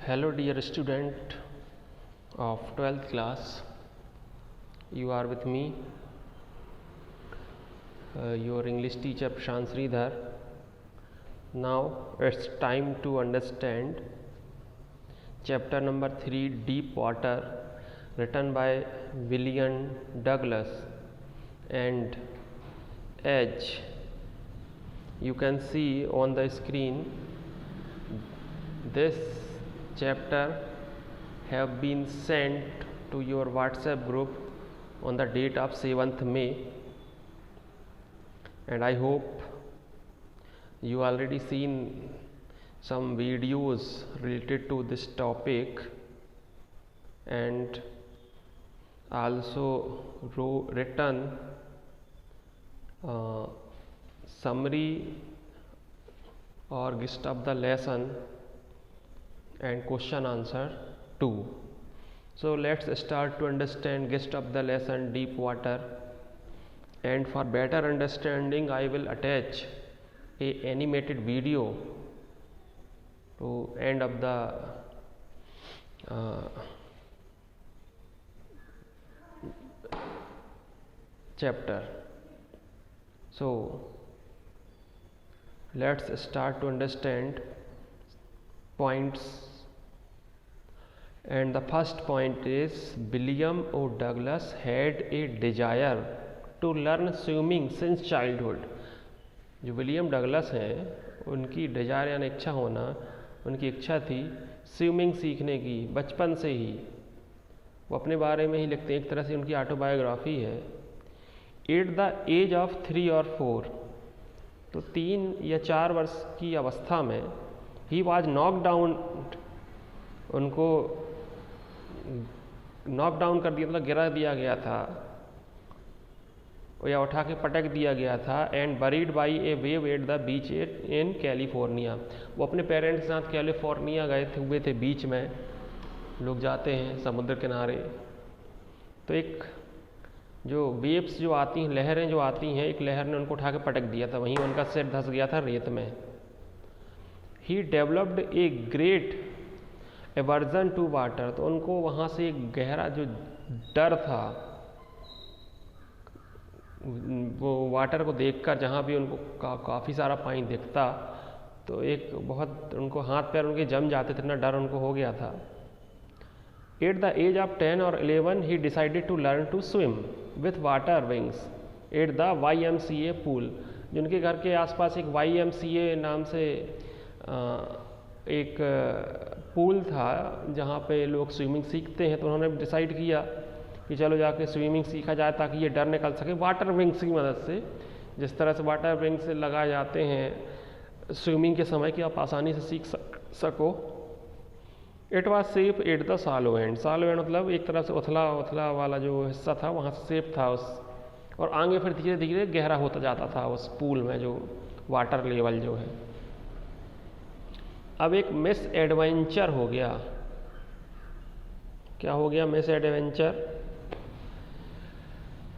Hello dear student of 12th class, you are with me, your English teacher Prashant Sridhar. Now it's time to understand chapter number 3, Deep Water, written by William Douglas. And as you can see on the screen, this chapter have been sent to your WhatsApp group on the date of 7th May, and I hope you already seen some videos related to this topic and also written summary or gist of the lesson and question answer too. So let's start to understand gist of the lesson, deep water, and for better understanding I will attach a animated video to end of the chapter. So let's start to understand points. And the first point is William O. Douglas had a desire to learn swimming since childhood. जो William Douglas हैं उनकी Dzire यानी इच्छा होना, उनकी इच्छा थी swimming सीखने की बचपन से ही. वो अपने बारे में ही लिखते हैं, एक तरह से उनकी ऑटोबायोग्राफी है. एट द एज ऑफ 3 और 4, तो 3 या 4 वर्ष की अवस्था में ही वाज नॉक डाउन, उनको नॉक डाउन कर दिया, मतलब गिरा दिया गया था या उठा के पटक दिया गया था. And buried by A wave at the beach in California. वो अपने पेरेंट्स के साथ कैलिफोर्निया गए हुए थे. बीच में लोग जाते हैं समुद्र किनारे, तो एक जो वेव्स जो आती हैं, लहरें जो आती हैं, एक लहर ने उनको उठा के पटक दिया था, वहीं उनका सिर धंस गया था रेत में. He developed a great aversion to water, तो उनको वहाँ से एक गहरा जो डर था वो वाटर को देखकर, जहाँ भी उनको काफ़ी सारा पानी दिखता तो एक बहुत उनको हाथ पैर उनके जम जाते थे, इतना डर उनको हो गया था. एट द एज ऑफ 10 और 11 he decided to learn to swim with water wings at the YMCA pool. जिनके घर के आसपास एक YMCA नाम से एक पूल था जहाँ पे लोग स्विमिंग सीखते हैं, तो उन्होंने डिसाइड किया कि चलो जाके स्विमिंग सीखा जाए ताकि ये डर निकल सके वाटर विंग्स की मदद से. जिस तरह से वाटर विंग्स लगाए जाते हैं स्विमिंग के समय कि आप आसानी से सीख सको. It was safe at the सालो एंड. सालो एंड मतलब एक तरह से उथला वाला जो हिस्सा था वहाँ से सेफ था उस, और आगे फिर धीरे धीरे गहरा होता जाता था उस पूल में जो वाटर लेवल जो है. अब एक मिस एडवेंचर हो गया. क्या हो गया? Miss adventure.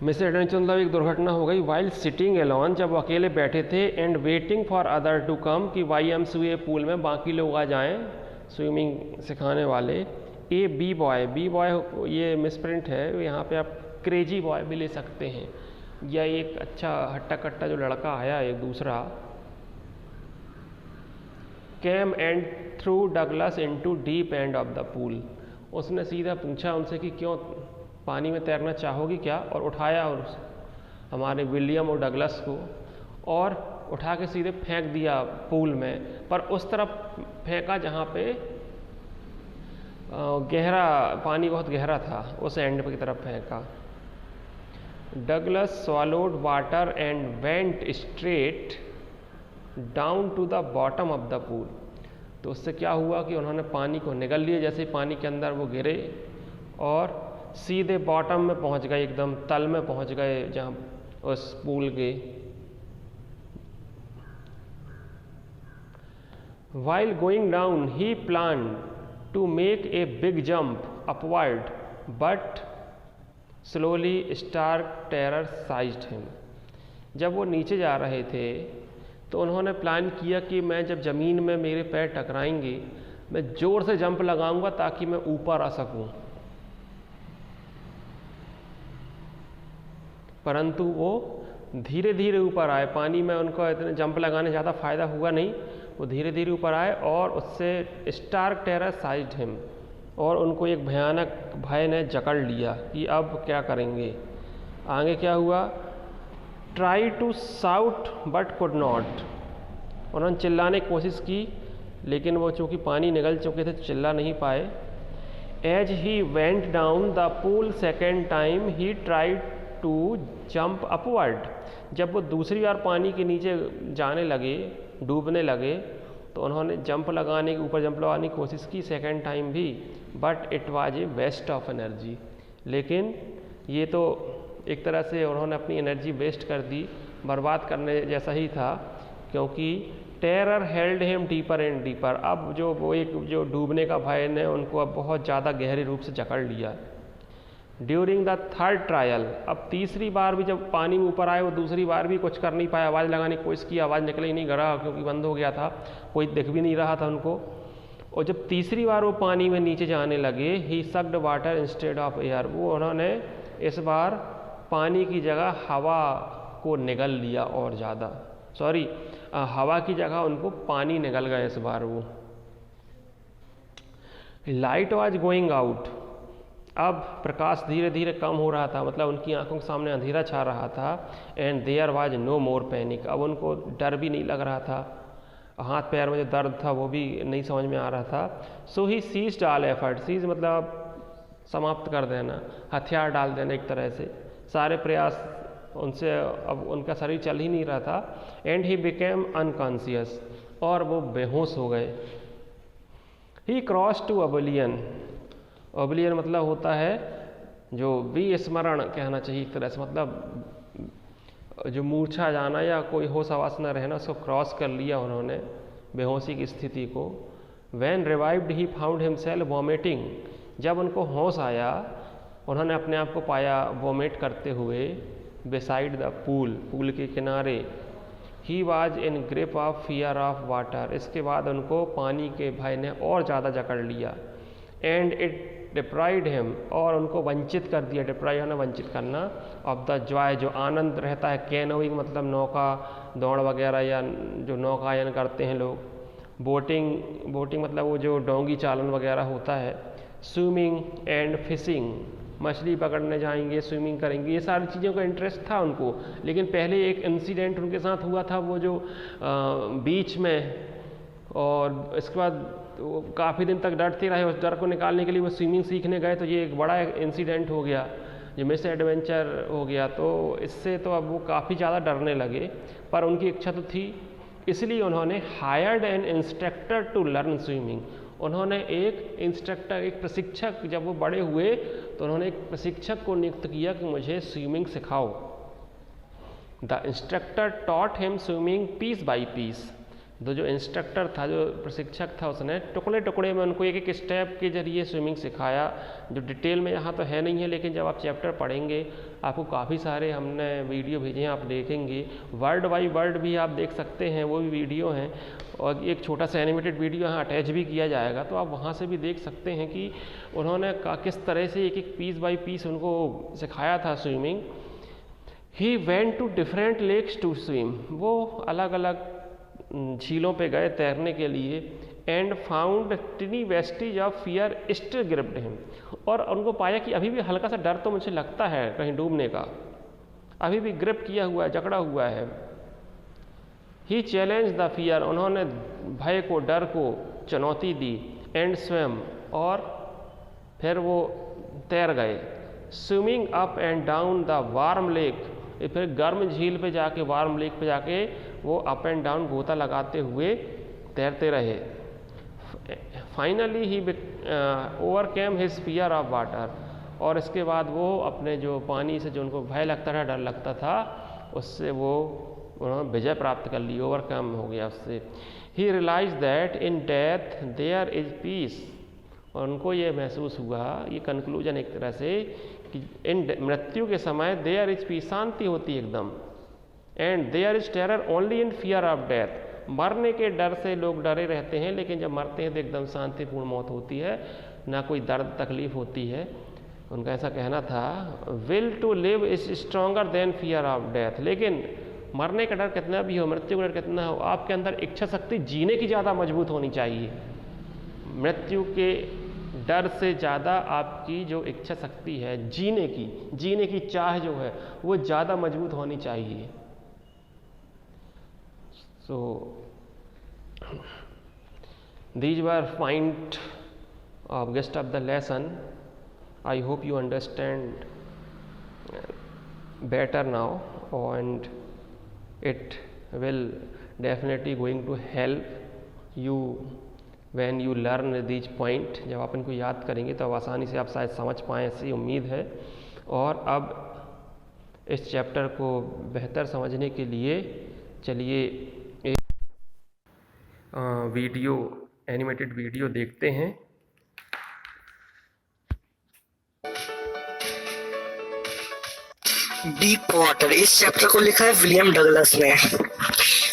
मिस एडवेंचर मतलब एक दुर्घटना हो गई. वाइल सिटिंग एलोन, जब वो अकेले बैठे थे, and waiting for other to come, कि YMCA पूल में बाकी लोग आ जाएं स्विमिंग सिखाने वाले. ए बी बॉय ये मिसप्रिंट है, यहाँ पे आप क्रेजी बॉय भी ले सकते हैं, या एक अच्छा हट्टा कट्टा जो लड़का आया एक दूसरा. Came and through Douglas into deep end of the pool. उसने सीधा पूछा उनसे कि क्यों पानी में तैरना चाहोगी क्या, और उठाया और हमारे विलियम और डगलस को और उठा के सीधे फेंक दिया पूल में, पर उस तरफ फेंका जहाँ पे गहरा पानी बहुत गहरा था, उस एंड की तरफ फेंका. Douglas swallowed water and went straight down to the bottom of the pool. तो उससे क्या हुआ कि उन्होंने पानी को निगल लिया, जैसे पानी के अंदर वो गिरे और सीधे बॉटम में पहुंच गए, एकदम तल में पहुंच गए जहाँ उस पूल के. While going down he planned to make a big jump upward, but slowly stark terror seized him. जब वो नीचे जा रहे थे तो उन्होंने प्लान किया कि मैं जब ज़मीन में मेरे पैर टकराएंगे मैं जोर से जंप लगाऊंगा ताकि मैं ऊपर आ सकूं, परंतु वो धीरे धीरे ऊपर आए। पानी में उनको इतने जंप लगाने ज़्यादा फायदा हुआ नहीं, वो धीरे धीरे ऊपर आए और उससे स्टार्क टेरर साइज्ड हिम, और उनको एक भयानक भय ने जकड़ लिया कि अब क्या करेंगे। आगे क्या हुआ, try to shout but could not, उन्होंने चिल्लाने की कोशिश की लेकिन वो चूँकि पानी निगल चुके थे चिल्ला नहीं पाए। As he went down the pool second time he tried to jump upward, जब वो दूसरी बार पानी के नीचे जाने लगे, डूबने लगे, तो उन्होंने जंप लगाने के ऊपर जंप लगाने की कोशिश की सेकेंड टाइम भी, but it was a waste of energy, लेकिन ये तो एक तरह से उन्होंने अपनी एनर्जी वेस्ट कर दी, बर्बाद करने जैसा ही था, क्योंकि terror held him deeper and deeper. अब जो वो एक जो डूबने का भय ने उनको अब बहुत ज़्यादा गहरे रूप से जकड़ लिया। ड्यूरिंग द थर्ड ट्रायल, अब तीसरी बार भी जब पानी में ऊपर आए वो दूसरी बार भी कुछ कर नहीं पाया, आवाज़ लगाने की कोशिश की, आवाज़ निकल ही नहीं गया क्योंकि बंद हो गया था, कोई दिख भी नहीं रहा था उनको। और जब तीसरी बार वो पानी में नीचे जाने लगे, he sucked water instead of air, वो उन्होंने इस बार पानी की जगह हवा को निगल लिया और ज़्यादा, सॉरी हवा की जगह उनको पानी निगल गया इस बार वो। लाइट वॉज गोइंग आउट, अब प्रकाश धीरे धीरे कम हो रहा था, मतलब उनकी आंखों के सामने अंधेरा छा रहा था। And there was no more panic, अब उनको डर भी नहीं लग रहा था, हाथ पैर में जो दर्द था वो भी नहीं समझ में आ रहा था। सो ही सीज्ड ऑल एफर्ट, सीज मतलब समाप्त कर देना, हथियार डाल देना एक तरह से, सारे प्रयास उनसे, अब उनका शरीर चल ही नहीं रहा था। एंड ही बिकेम अनकॉन्शियस, और वो बेहोश हो गए। ही क्रॉस टू ओब्लियन, ओब्लियन मतलब होता है जो विस्मरण कहना चाहिए एक तरह से, मतलब जो मूर्छा जाना या कोई होश आवास न रहना, उसको क्रॉस कर लिया उन्होंने, बेहोशी की स्थिति को। When revived he found himself vomiting, जब उनको होश आया उन्होंने अपने आप को पाया वॉमिट करते हुए बिसाइड द पूल, पूल के किनारे। He was in grip of fear of water, इसके बाद उनको पानी के भय ने और ज़्यादा जकड़ लिया। एंड इट डिप्राइड हिम, और उनको वंचित कर दिया, डिप्राइड होना वंचित करना, ऑफ द जॉय, जो आनंद रहता है, कैनोइंग मतलब नौका दौड़ वगैरह या जो नौकायन करते हैं लोग, बोटिंग, बोटिंग मतलब वो जो डोंगी चालन वगैरह होता है, स्विमिंग एंड फिशिंग, मछली पकड़ने जाएंगे, स्विमिंग करेंगे, ये सारी चीज़ों का इंटरेस्ट था उनको। लेकिन पहले एक इंसिडेंट उनके साथ हुआ था वो जो बीच में, और इसके बाद वो काफ़ी दिन तक डरते रहे, उस डर को निकालने के लिए वो स्विमिंग सीखने गए, तो ये एक बड़ा इंसिडेंट हो गया, जो मिस एडवेंचर हो गया। तो इससे तो अब वो काफ़ी ज़्यादा डरने लगे, पर उनकी इच्छा तो थी, इसलिए उन्होंने hired an instructor to learn swimming, उन्होंने एक इंस्ट्रक्टर, एक प्रशिक्षक, जब वो बड़े हुए तो उन्होंने एक प्रशिक्षक को नियुक्त किया कि मुझे स्विमिंग सिखाओ। The instructor taught him swimming piece by piece, जो इंस्ट्रक्टर था, जो प्रशिक्षक था, उसने टुकड़े टुकड़े में उनको एक एक स्टेप के जरिए स्विमिंग सिखाया, जो डिटेल में यहाँ तो है नहीं है, लेकिन जब आप चैप्टर पढ़ेंगे आपको काफ़ी सारे हमने वीडियो भेजे हैं, आप देखेंगे, वर्ड बाई वर्ड भी आप देख सकते हैं, वो भी वीडियो हैं, और एक छोटा सा एनिमेटेड वीडियो यहाँ अटैच भी किया जाएगा, तो आप वहाँ से भी देख सकते हैं कि उन्होंने किस तरह से एक एक पीस बाई पीस उनको सिखाया था swimming. He went to different lakes to swim, वो अलग अलग झीलों पे गए तैरने के लिए। And found tiny vestiges of fear still gripped him, और उनको पाया कि अभी भी हल्का सा डर तो मुझे लगता है कहीं डूबने का, अभी भी ग्रिप किया हुआ है, जकड़ा हुआ है। ही चैलेंज द फियर, उन्होंने भय को, डर को चुनौती दी। एंड स्विम, और फिर वो तैर गए। Swimming up and down the warm lake, फिर गर्म झील पे जाके, वार्म लेक पे जाके वो अप एंड डाउन गोता लगाते हुए तैरते रहे। Finally he overcame his fear of water, और इसके बाद वो अपने जो पानी से जो उनको भय लगता था, डर लगता था, उससे वो उन्होंने विजय प्राप्त कर ली, ओवरकम हो गया उससे। He realise that in death there is peace, और उनको ये महसूस हुआ, ये कंक्लूजन एक तरह से, कि इन मृत्यु के समय देयर इज पीस, शांति होती है एकदम। And there is terror only in fear of death, मरने के डर से लोग डरे रहते हैं, लेकिन जब मरते हैं तो एकदम शांतिपूर्ण मौत होती है, ना कोई दर्द तकलीफ होती है। उनका ऐसा कहना था, will to live is stronger than fear of death. लेकिन मरने का डर कितना भी हो, मृत्यु का डर कितना हो, आपके अंदर इच्छा शक्ति जीने की ज़्यादा मजबूत होनी चाहिए। मृत्यु के डर से ज़्यादा आपकी जो इच्छा शक्ति है जीने की चाह जो है वो ज़्यादा मजबूत होनी चाहिए। सो these were point of gist of the lesson. I hope you understand better now, and it will definitely going to help you when you learn these point. जब आप इनको याद करेंगे तो आसानी से आप शायद समझ पाएँ, ऐसी उम्मीद है। और अब इस चैप्टर को बेहतर समझने के लिए चलिए एक एनिमेटेड वीडियो देखते हैं। डीप वाटर, इस चैप्टर को लिखा है विलियम डगलस ने।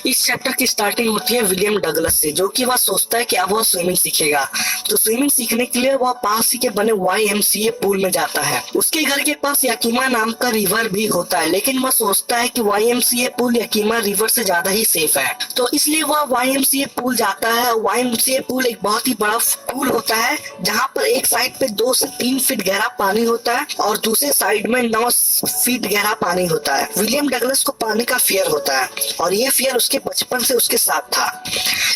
इस चैप्टर की स्टार्टिंग होती है विलियम डगलस से, जो कि वह सोचता है कि अब वह स्विमिंग सीखेगा। तो स्विमिंग सीखने के लिए वह पास ही के बने YMCA पूल में जाता है। उसके घर के पास याकीमा नाम का रिवर भी होता है, लेकिन वह सोचता है कि YMCA पूल याकीमा रिवर से ज्यादा ही सेफ है, तो इसलिए वह YMCA पूल जाता है। YMCA पूल एक बहुत ही बड़ा पूल होता है, जहाँ पर एक साइड पे 2 से 3 फीट गहरा पानी होता है और दूसरे साइड में 9 फीट गहरा पानी होता है। विलियम डगलस को पानी का फियर होता है, और ये फियर उसके बचपन से उसके साथ था,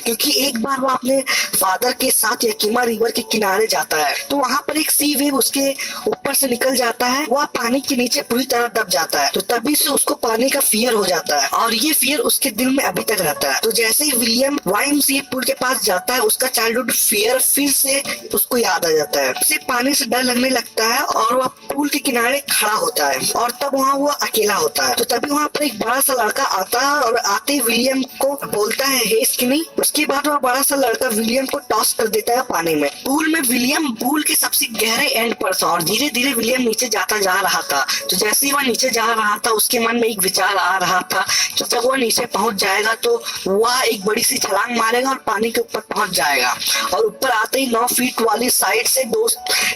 क्योंकि एक बार वो अपने फादर के साथ याकीमा रिवर के किनारे जाता है, तो वहाँ पर एक सी वेव उसके ऊपर से निकल जाता है। वह पानी के नीचे पूरी तरह दब जाता है, तो तभी से उसको पानी का फियर हो जाता है, और ये फियर उसके दिल में अभी तक रहता है। तो जैसे ही विलियम YMCA पूल के पास जाता है, उसका चाइल्डहुड फियर फिर से उसको याद आ जाता है। उसे पानी से डर लगने लगता है और वह पूल के किनारे खड़ा होता है, और तब वहाँ वो अकेला होता है। तो तभी वहाँ पर एक बड़ा सा लड़का आता है, और आते ही विलियम को बोलता है हे स्किनी। उसके बाद वह बड़ा सा लड़का विलियम को टॉस कर देता है पानी में। पूल में विलियम पूल के सबसे गहरे एंड पर था, और धीरे धीरे विलियम नीचे जाता जा रहा था। तो जैसे ही वह नीचे जा रहा था, उसके मन में एक विचार आ रहा था कि जब वह नीचे पहुंच जाएगा तो वह एक बड़ी सी छलांग मारेगा और पानी के ऊपर पहुंच जाएगा, और ऊपर आते ही 9 फीट वाली साइड से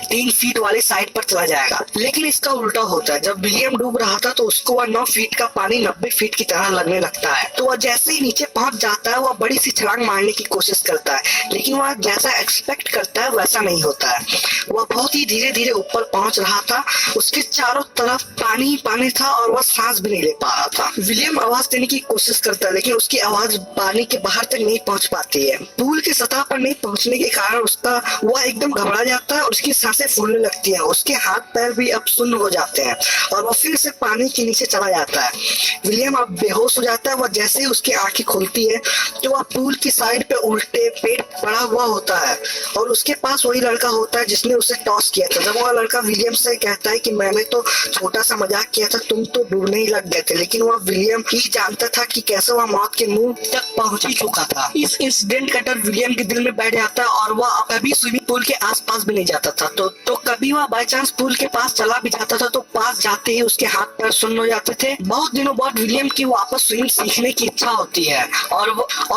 3 फीट वाली साइड पर चला जाएगा। लेकिन इसका उल्टा होता है, जब विलियम डूब रहा था तो उसको वह 9 फीट का पानी 90 फीट की तरह लगने लगता है। तो वह जैसे ही नीचे पहुंच जाता है, वह बड़ी सी छलांग मारने की कोशिश करता है, लेकिन वह जैसा एक्सपेक्ट करता है वैसा नहीं होता है। वह बहुत ही धीरे धीरे ऊपर पहुंच रहा था, उसके चारों तरफ पानी ही पानी था, और वह सांस भी नहीं ले पा रहा था। विलियम आवाज देने की कोशिश करता है, लेकिन उसकी आवाज पानी के बाहर तक नहीं पहुंच पाती है। पूल की सतह पर नहीं पहुंचने के कारण वह एकदम घबरा जाता है, और उसकी सांसें फूलने लगती है। उसके हाथ पैर भी अब सुन्न हो जाते हैं, और वह फिर से पानी के नीचे चला जाता है। विलियम अब बेहोश हो जाता है। वह जैसे ही उसकी आंखें खुलती है तो वह पूल की साइड पे उल्टे पेट पड़ा हुआ होता है, और उसके पास वही लड़का होता है जिसने उसे टॉस किया था। जब वह लड़का विलियम से कहता है कि मैंने तो छोटा सा मजाक किया था, तुम तो डूबने ही लग गए थे, लेकिन वह विलियम ही जानता था कि कैसे वह मौत के मुंह तक पहुंच ही चुका था। इस इंसिडेंट का डर विलियम के दिल में बैठ जाता है, और वह कभी स्विमिंग पूल के आसपास भी नहीं जाता था। तो कभी वह बाय चांस पूल के पास चला भी जाता था, तो पास जाते ही उसके हाथ पैर सुन्न हो जाते थे। बहुत दिनों बाद विलियम की वापस स्विमिंग सीखने की इच्छा होती है, और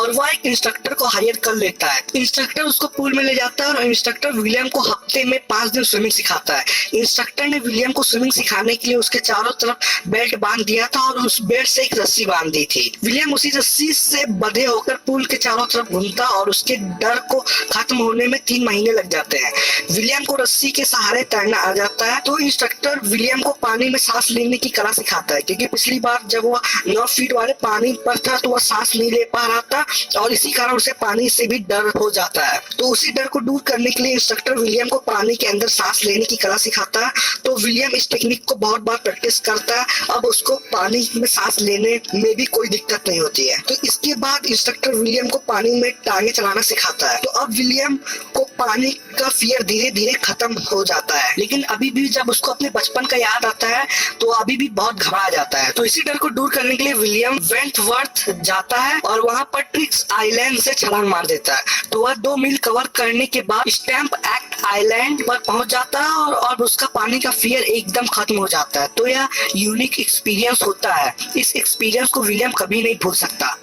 वह एक इंस्ट्रक्टर को हायर कर लेता है। इंस्ट्रक्टर उसको पूल में ले जाता है, और इंस्ट्रक्टर विलियम को हफ्ते में 5 दिन स्विमिंग सिखाता है। इंस्ट्रक्टर ने विलियम को स्विमिंग सिखाने के लिए उसके चारों तरफ बेल्ट बांध दिया था, और उस बेल्ट से एक रस्सी बांध दी थी। विलियम उसी रस्सी से बंधे होकर पूल के चारों तरफ घूमता, और उसके डर को खत्म होने में 3 महीने लग जाते हैं। विलियम को रस्सी के सहारे तैरना आ जाता है। तो इंस्ट्रक्टर विलियम को पानी में सांस लेने की कला सिखाता है, क्योंकि पिछली बार जब वह 9 फीट वाले पानी पर था तो वह सांस नहीं ले पा रहा था, और इसी कारण उसे पानी से भी डर हो जाता है। तो उसी डर को दूर करने के लिए इंस्ट्रक्टर विलियम को पानी के अंदर सांस लेने की कला सिखाता है। तो विलियम इस टेक्निक को बहुत बार प्रैक्टिस करता है। अब उसको पानी में सांस लेने में भी कोई दिक्कत नहीं होती है। तो इसके बाद इंस्ट्रक्टर विलियम को पानी में टांगे चलाना सिखाता है। तो अब विलियम को पानी का फियर धीरे धीरे खत्म हो जाता है, लेकिन अभी भी जब उसको अपने बचपन का याद आता है तो अभी भी बहुत घबरा जाता है। तो इसी डर को दूर करने के लिए विलियम वेंटवर्थ जाता है, और वहाँ पर ट्रिक्स आइलैंड से छलांग मार देता है। तो वह 2 मील कवर करने सीखने के बाद स्टैम्प एक्ट आइलैंड पर पहुंच जाता है और उसका पानी का फियर एकदम खत्म हो जाता है। तो यह यूनिक एक्सपीरियंस होता है। इस एक्सपीरियंस को विलियम कभी नहीं भूल सकता।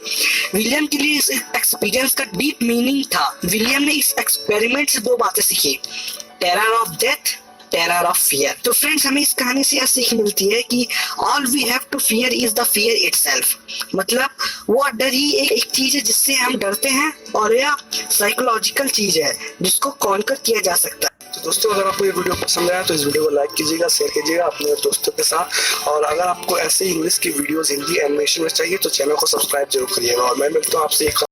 विलियम के लिए इस एक्सपीरियंस का डीप मीनिंग था। विलियम ने इस एक्सपेरिमेंट से 2 बातें सीखी, terror of death, terror of fear. तो फ्रेंड्स, हमें इस कहानी से यह सीख मिलती है कि all we have to fear is the fear itself. मतलब वो डर ही एक चीज है जिससे हम डरते हैं और यह साइकोलॉजिकल चीज है जिसको कॉन्कर किया जा सकता है। तो दोस्तों, अगर आपको ये वीडियो पसंद आया तो इस वीडियो को लाइक कीजिएगा, शेयर कीजिएगा अपने दोस्तों के साथ। और अगर आपको ऐसे इंग्लिश की वीडियोस हिंदी एनिमेशन में चाहिए तो चैनल को सब्सक्राइब जरूर करिएगा। और मैं मिलता हूँ आपसे एक